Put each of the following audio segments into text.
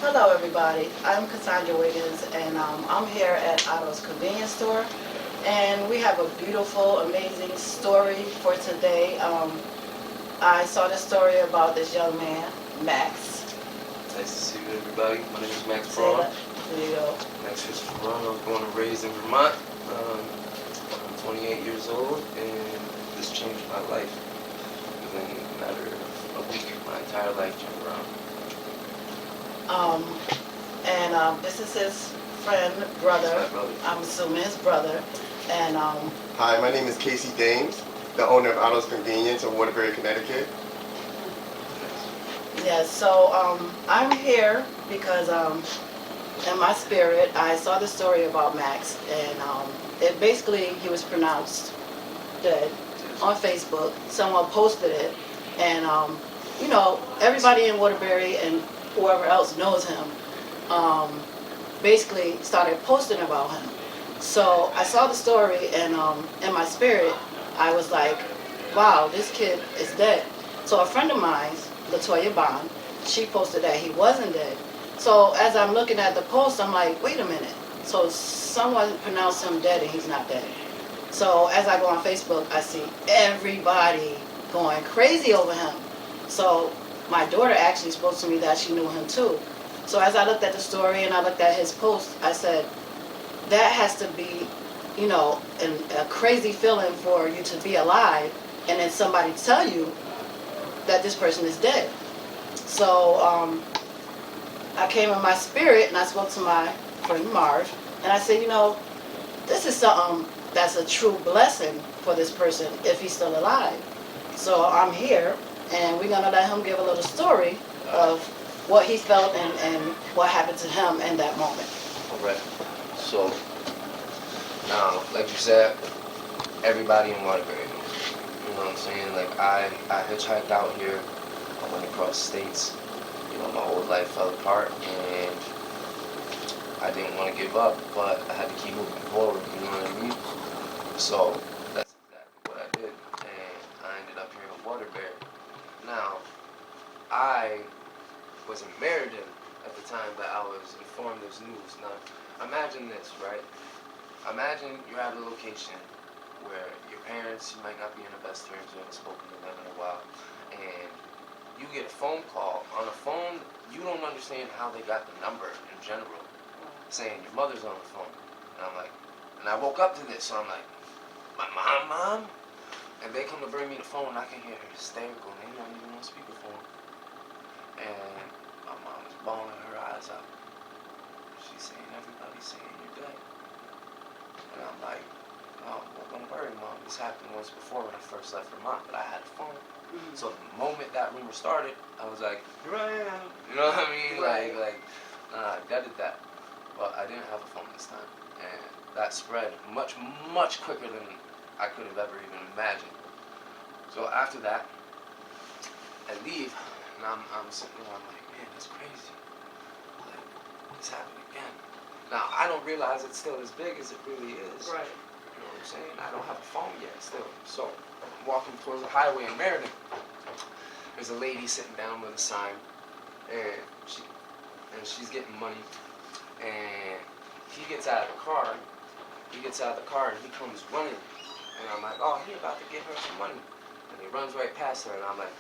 Hello, everybody. I'm Cassandra Wiggins, and I'm here at Otto's Convenience Store. And we have a beautiful, amazing story for today. I saw the story about this young man, Max. Nice to see you, everybody. My name is Max Say Braun. that. There you go. Max Christopher Braun. I was born and raised in Vermont. I'm 28 years old, and this changed my life. Within a matter of a week, my entire life turned around. This is his friend, brother. That's my brother. I'm assuming his brother. And Hi, my name is Casey Dames, the owner of Otto's Convenience in Waterbury, Connecticut. yeah, so I'm here because in my spirit, I saw the story about Max, and it basically, he was pronounced dead on Facebook. Someone posted it, and everybody in Waterbury and whoever else knows him basically started posting about him. So I saw the story, and in my spirit, I was like, wow, this kid is dead. So a friend of mine, Latoya Bond, she posted that he wasn't dead. So as I'm looking at the post, I'm like, wait a minute. So someone pronounced him dead and he's not dead. So as I go on Facebook, I see everybody going crazy over him. So my daughter actually spoke to me that she knew him too. So as I looked at the story and I looked at his post, I said, that has to be, a crazy feeling for you to be alive and then somebody tell you that this person is dead. So I came in my spirit and I spoke to my friend Marv, and I said, this is something that's a true blessing for this person if he's still alive. So I'm here, and we're going to let him give a little story of what he felt and what happened to him in that moment. Alright. So, now, like you said, everybody in Waterbury knows. You know what I'm saying? Like, I hitchhiked out here. I went across states. My whole life fell apart, and I didn't want to give up, but I had to keep moving forward, you know what I mean? So, that's exactly what I did, and I ended up here in Waterbury. Now, I wasn't married at the time, but I was informed there's news. Now, imagine this, right? Imagine you're at a location where your parents, you might not be in the best terms, you haven't spoken to them in a while, and you get a phone call. On a phone, you don't understand how they got the number in general, saying your mother's on the phone. And I'm like, and I woke up to this, so I'm like, my mom? And they come to bring me the phone, and I can hear her hysterical, and they not even on speakerphone. And my mom is bawling her eyes out. She's saying, everybody's saying you're dead. And I'm like, oh, well, don't worry, Mom. This happened once before when I first left Vermont, but I had a phone. Mm-hmm. So the moment that rumor started, I was like, here I am. You know what I mean? Right. I gutted that. But I didn't have a phone this time. And that spread much, much quicker than I could have ever even imagined. So after that, I leave, and I'm sitting there, I'm like, man, that's crazy. Like, it's happening again. Now, I don't realize it's still as big as it really is. Right. You know what I'm saying? I don't have a phone yet still. So I'm walking towards the highway in Meriden. There's a lady sitting down with a sign, and she's getting money. And he gets out of the car. And he comes running. And I'm like, oh, he about to give her some money. And he runs right past her, and I'm like,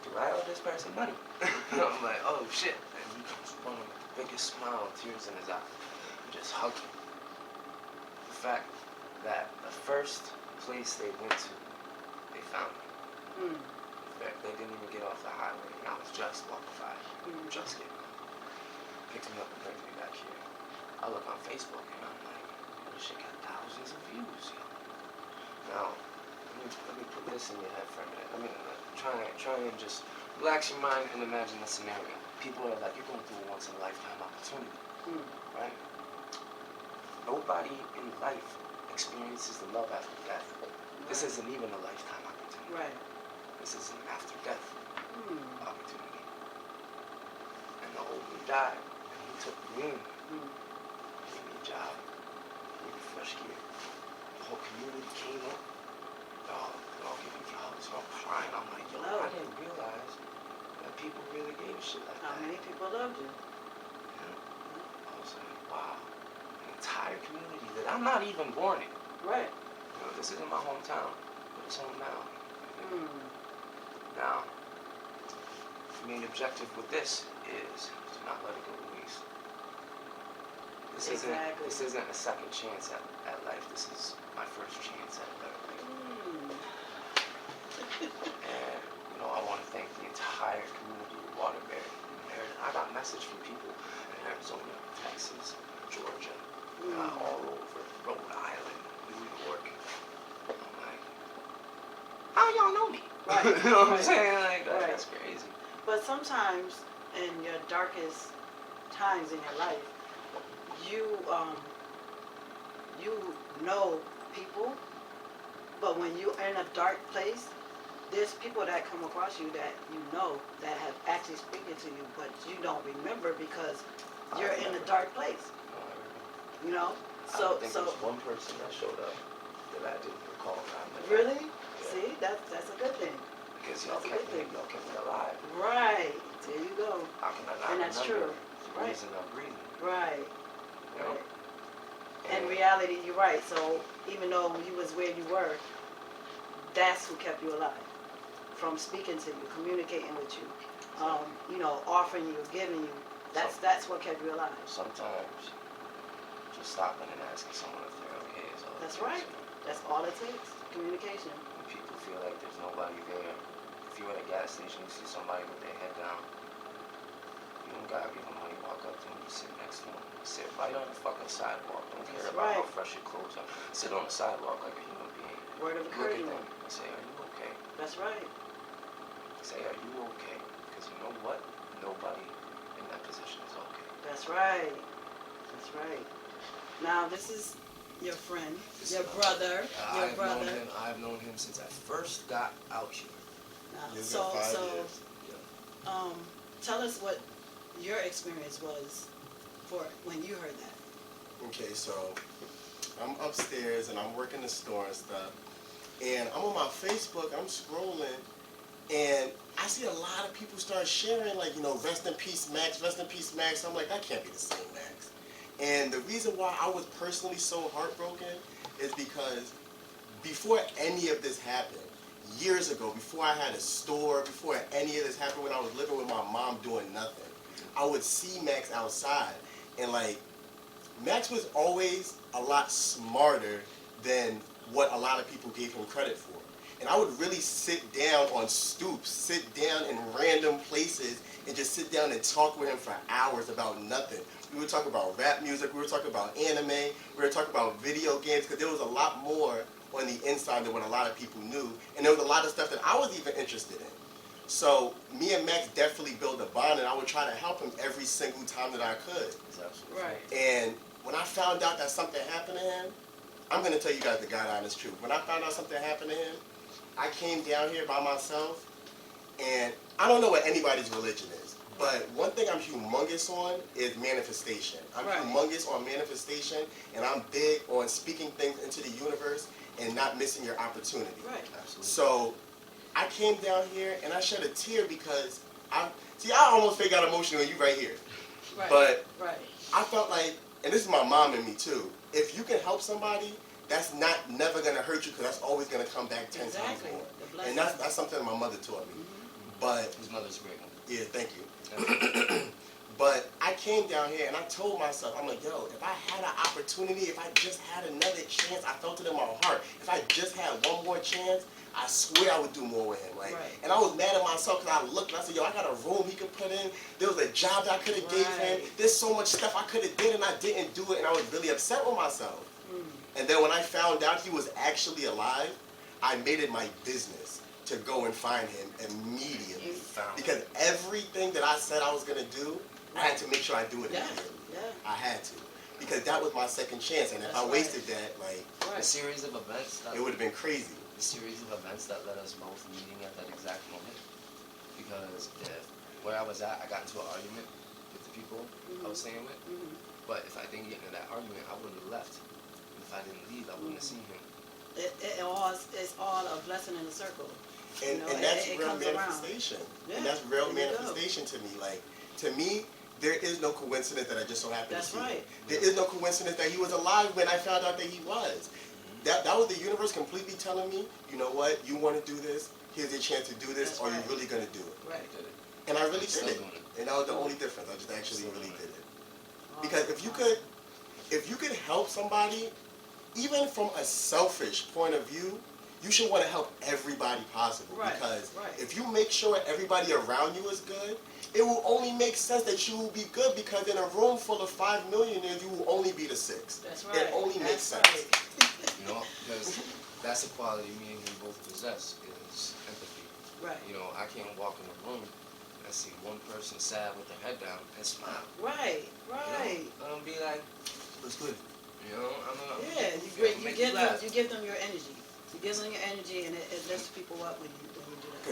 do I owe this person money? And I'm like, oh shit. And he comes running with the biggest smile and tears in his eyes. And just hugging. The fact that the first place they went to, they found him. In fact, they didn't even get off the highway, and I was just walking by. Just getting off. Picked me up and brings me back here. I look on Facebook, and I'm like, this shit got thousands of views, yo. Now, let me put this in your head for a minute. Let me try and just relax your mind and imagine the scenario. People are like, you're going through a once-in-a-lifetime opportunity, right? Nobody in life experiences the love after death. This isn't even a lifetime opportunity. Right. This is an after-death opportunity. And the old man died, and he took me in, gave me a job, gave me fresh gear. The whole community came up. They're all giving me hugs, all crying. I'm like, yo, I didn't realize that people really gave a shit like that. How many people loved you? entire community that I'm not even born in. Right. You know, this isn't my hometown, but it's home now. Mm. Now, the main objective with this is to not let it go to waste. Exactly. This isn't a second chance at life. This is my first chance at life. And, you know, I want to thank the entire community of Waterbury. I got messages from people in Arizona, Texas, Georgia, all over, Rhode Island, New York. I'm like, how y'all know me? Right. You know what I'm Right. saying? Like, Right. that's crazy. But sometimes in your darkest times in your life, you know people, but when you're in a dark place, there's people that come across you that you know that have actually speaking to you, but you don't remember because you're in a dark place. You know? I think there's one person that showed up that I didn't recall. Really? Yeah. See, that's a good thing. Because y'all kept me alive. Right. There you go. How can I not And that's remember true. the Right. reason I'm breathing? Right. You know? In reality, you're right. So even though you was where you were, that's who kept you alive. From speaking to you, communicating with you, you know, offering you, giving you. That's what kept you alive. Sometimes just stopping and asking someone if they're okay is all. That's right. That's all it takes. Communication. When people feel like there's nobody there, if you're at a gas station, you see somebody with their head down, you don't gotta give them money. Walk up to them, you sit next to them, sit right on the fucking sidewalk. Don't care about how fresh your clothes are. Sit on the sidewalk like a human being. Word of Look at encouragement. them and say, are you okay? That's right. Say, are you okay? Because you know what? Nobody in that position is okay. That's right. That's right. Now this is your friend, your brother, your brother. I've known him since I first got out here. Now, Years so ago, 5 years. tell us what your experience was for when you heard that. Okay, so I'm upstairs and I'm working the store and stuff. And I'm on my Facebook, I'm scrolling, and I see a lot of people start sharing, like, you know, rest in peace, Max, rest in peace, Max. I'm like, that can't be the same Max. And the reason why I was personally so heartbroken is because before any of this happened, years ago, before I had a store, before any of this happened, when I was living with my mom doing nothing, I would see Max outside. And, like, Max was always a lot smarter than what a lot of people gave him credit for. And I would really sit down on stoops, sit down in random places, and just sit down and talk with him for hours about nothing. We would talk about rap music, we would talk about anime, we would talk about video games, because there was a lot more on the inside than what a lot of people knew. And there was a lot of stuff that I was even interested in. So me and Max definitely built a bond, and I would try to help him every single time that I could. Right. And when I found out that something happened to him, I'm going to tell you guys the God honest truth. When I found out something happened to him, I came down here by myself, and I don't know what anybody's religion is, but one thing I'm humongous on is manifestation. I'm humongous on manifestation, and I'm big on speaking things into the universe and not missing your opportunity. Right. Absolutely. So I came down here, and I shed a tear because I almost fake out emotional on you right here. Right. But right. I felt like, and this is my mom and me too, if you can help somebody, that's never going to hurt you, because that's always going to come back 10 times more. And that's something my mother taught me. Mm-hmm. But his mother's a great one. yeah, thank you. But I came down here and I told myself, I'm like, yo, if I had an opportunity, if I just had another chance, I felt it in my heart. If I just had one more chance, I swear I would do more with him. Like, and I was mad at myself because I looked and I said, yo, I got a room he could put in. There was a job that I could have gave him. There's so much stuff I could have did and I didn't do it, and I was really upset with myself. And then when I found out he was actually alive, I made it my business to go and find him immediately. Because everything that I said I was going to do, I had to make sure I do it immediately. I had to. Because that was my second chance, and if I wasted that, like, a series of events, it would have been crazy. The series of events that led us both meeting at that exact moment. Because where I was at, I got into an argument with the people I was staying with. But if I didn't get into that argument, I wouldn't have left. If I didn't leave, I wouldn't have seen him. It's all a blessing in a circle. And that's real manifestation. And that's real manifestation to me. Like, to me, there is no coincidence that I just so happened That's to see right. him. There is no coincidence that he was alive when I found out that he was. That was the universe completely telling me, you know what, you want to do this, here's your chance to do this, That's or right. you're really going to do it. Right. And I really Still did it. doing it. And that was the only difference. I just actually really did it. Oh, Because if you could help somebody, even from a selfish point of view, you should want to help everybody possible. Right, Because right. if you make sure everybody around you is good, it will only make sense that you will be good, because in a room full of 5 millionaires, you will only be the 6. That's right. It only makes sense. Right. You know, because that's a quality me and him both possess, is empathy. Right. You know, I can't walk in a room and see one person sad with their head down and smile. Right. Right. You know? I'm gonna be like, what's good? You know, Yeah, you give them your energy. You give them your energy, and it lifts people up when you do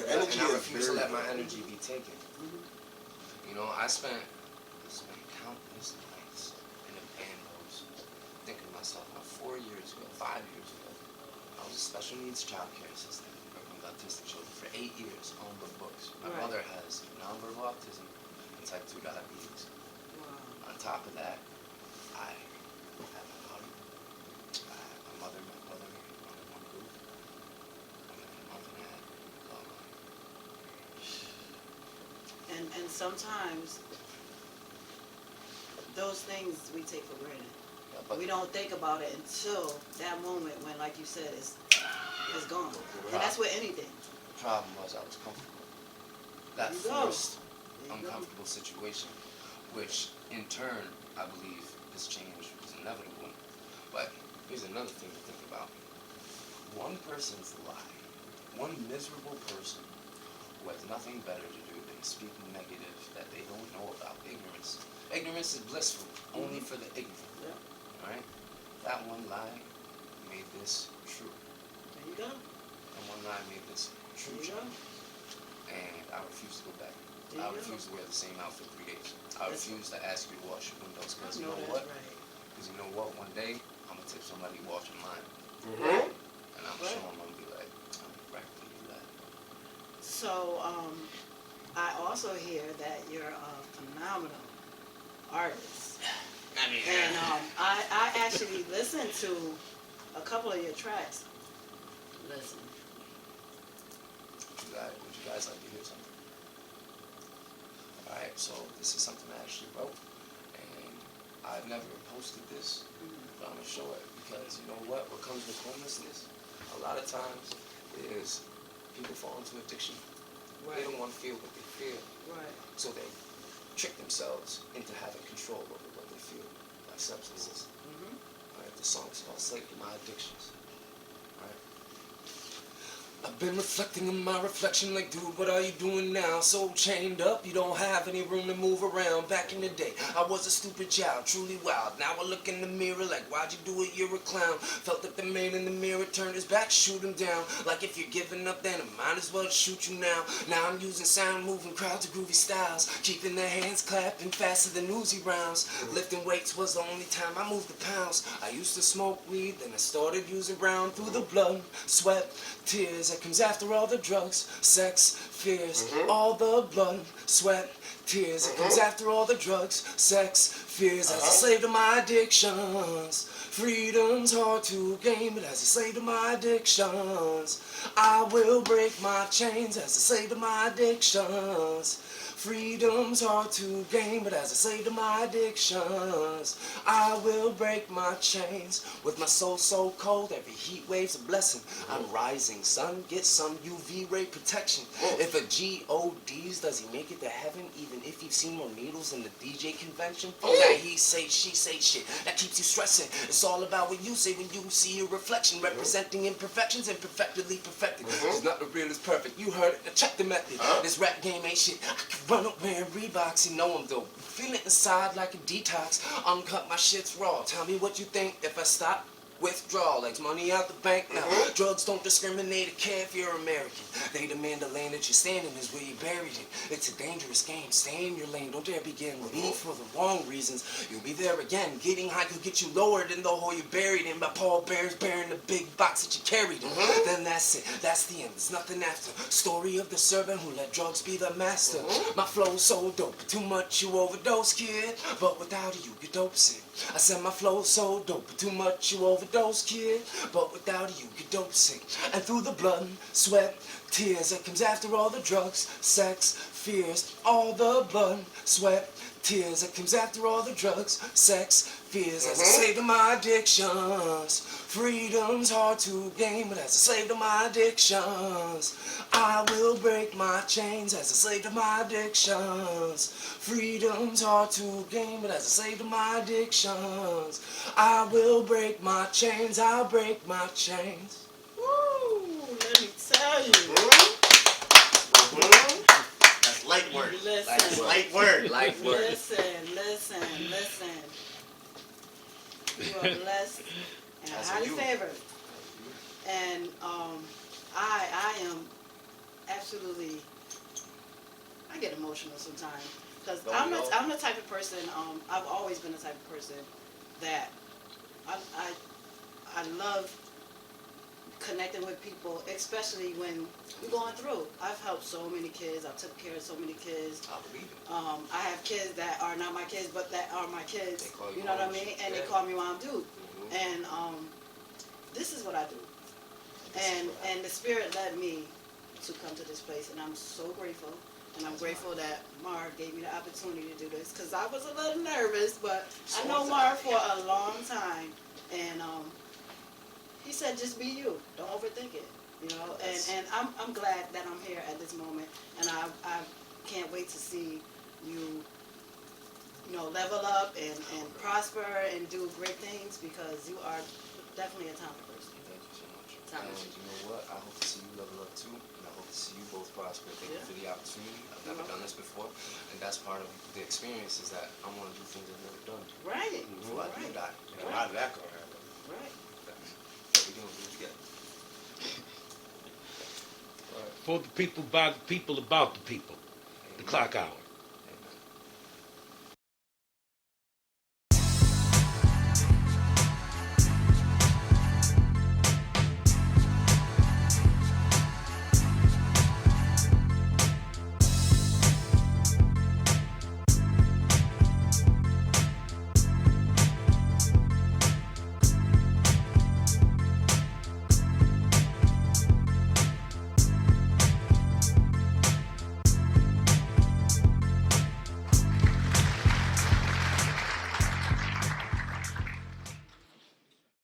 that. Energy and I is refuse to very let my important. energy be taken. Mhm. You know, I spent countless nights in the bambos thinking to myself, now 4 years ago, 5 years ago, I was a special needs child care assistant working with autistic children for 8 years on the books. My Right. mother has nonverbal autism and type 2 diabetes. Wow. On top of that, I have a mother, my brother under one roof. I live in a mom and dad. And sometimes those things we take for granted. Yeah, but We don't think about it until that moment when, like you said, it's gone. And that's with anything. the problem was I was comfortable. That There you go. forced There you go. uncomfortable situation, which in turn, I believe this change was inevitable. But here's another thing to think about. One person's lie, one miserable person who has nothing better to do than speak negative that they don't know about, ignorance. Ignorance is blissful, only for the ignorant, Yeah. right? That one lie made this true. There you go. And one lie made this true There you go. change. And I refuse to go back. There I you go. refuse to wear the same outfit 3 days. I That's- refuse to ask you to wash your windows, because you I know know what? that's right. Because you know what? One day, I'm going to tip somebody washing mine. Mm-hmm. And I'm Right. sure I'm going to be like, I'm practically do that. So, I also hear that you're a phenomenal artist. I mean, And I actually listened to a couple of your tracks. Listen. would you guys like to hear something? Alright, so this is something I actually wrote. And I've never posted this, but I'm going to show it. Because you know what? What comes with homelessness, a lot of times, is people fall into addiction. They don't want to feel what they feel. Right. So they trick themselves into having control over what they feel by substances. Mm-hmm. Right? The song's called Slave to My Addictions. Right? I've been reflecting on my reflection like, dude, what are you doing now? So chained up, you don't have any room to move around. Back in the day, I was a stupid child, truly wild. Now I look in the mirror like, why'd you do it? You're a clown. Felt that the man in the mirror turned his back, shoot him down. Like if you're giving up, then I might as well shoot you now. Now I'm using sound, moving crowds to groovy styles. Keeping their hands clapping faster than Uzi rounds. Lifting weights was the only time I moved the pounds. I used to smoke weed, then I started using brown through the blood, sweat, tears. That comes after all the drugs, sex, fears, all the blood, sweat, tears. It comes after all the drugs, sex, fears. As a slave to my addictions, freedom's hard to gain, but as a slave to my addictions, I will break my chains. As a slave to my addictions, freedom's hard to gain, but as a slave to my addictions, I will break my chains. With my soul so cold, every heat wave's a blessing. I'm rising, sun, get some UV ray protection. If a G.O.D.'s, does he make it to heaven, even if you've seen more needles in the DJ convention? Oh, that he say, she say shit, that keeps you stressing. It's all about what you say when you see your reflection, representing imperfections and perfectly perfected. There's nothing real is perfect, you heard it, now check the method. This rap game ain't shit, I can run up wearing Reeboks, you know I'm dope. Feel it inside like a detox, uncut my shit's raw. Tell me what you think if I stop. Withdraw like money out the bank now. Drugs don't discriminate or care if you're American. They demand the land that you're standing is where you're buried in. It's a dangerous game. Stay in your lane. Don't dare begin with me for the wrong reasons. You'll be there again. Getting high could get you lower than the hole you're buried in by pallbearers bearing the big box that you carried in. Then that's it. That's the end. There's nothing after. Story of the servant who let drugs be the master. My flow's so dope. Too much you overdose, kid. But without you, you're dope sick. I said my flow's so dope. Too much you overdose, kid. But without you, you're dope sick. And through the blood, sweat, tears that comes after all the drugs, sex, fears, all the blood, sweat, tears that comes after all the drugs, sex, fears. As a slave to my addictions, freedom's hard to gain, but as a slave to my addictions, I will break my chains. As a slave to my addictions, freedom's hard to gain, but as a slave to my addictions, I will break my chains. I'll break my chains. Woo! Let me tell you. That's light work. Listen. Light work. Light work. Listen. You are blessed and That's highly you. favored. And I am absolutely, I get emotional sometimes. Because I'm the type of person, I've always been the type of person that I love connecting with people, especially when we're going through. I've helped so many kids. I've took care of so many kids. I believe it. I have kids that are not my kids, but that are my kids. They call you You know what I Mom. mean? And Yeah. they call me Mom Dude. And this is what I do. And the Spirit led me to come to this place, and I'm so grateful. And I'm grateful that Mar gave me the opportunity to do this, because I was a little nervous, but I know Mar for a long time. And he said, just be you. Don't overthink it. You know, and I'm glad that I'm here at this moment, and I can't wait to see you, level up and prosper and do great things, because you are definitely a talented person. Thank you so much. Talented. And you know what? I hope to see you level up too, and I hope to see you both prosper. Thank you for the opportunity. I've never done this before, and that's part of the experience, is that I want to do things I've never done Right. before I do die. And how did that go happen? Right. We're doing it together. For the people, by the people, about the people. The Clock Hour.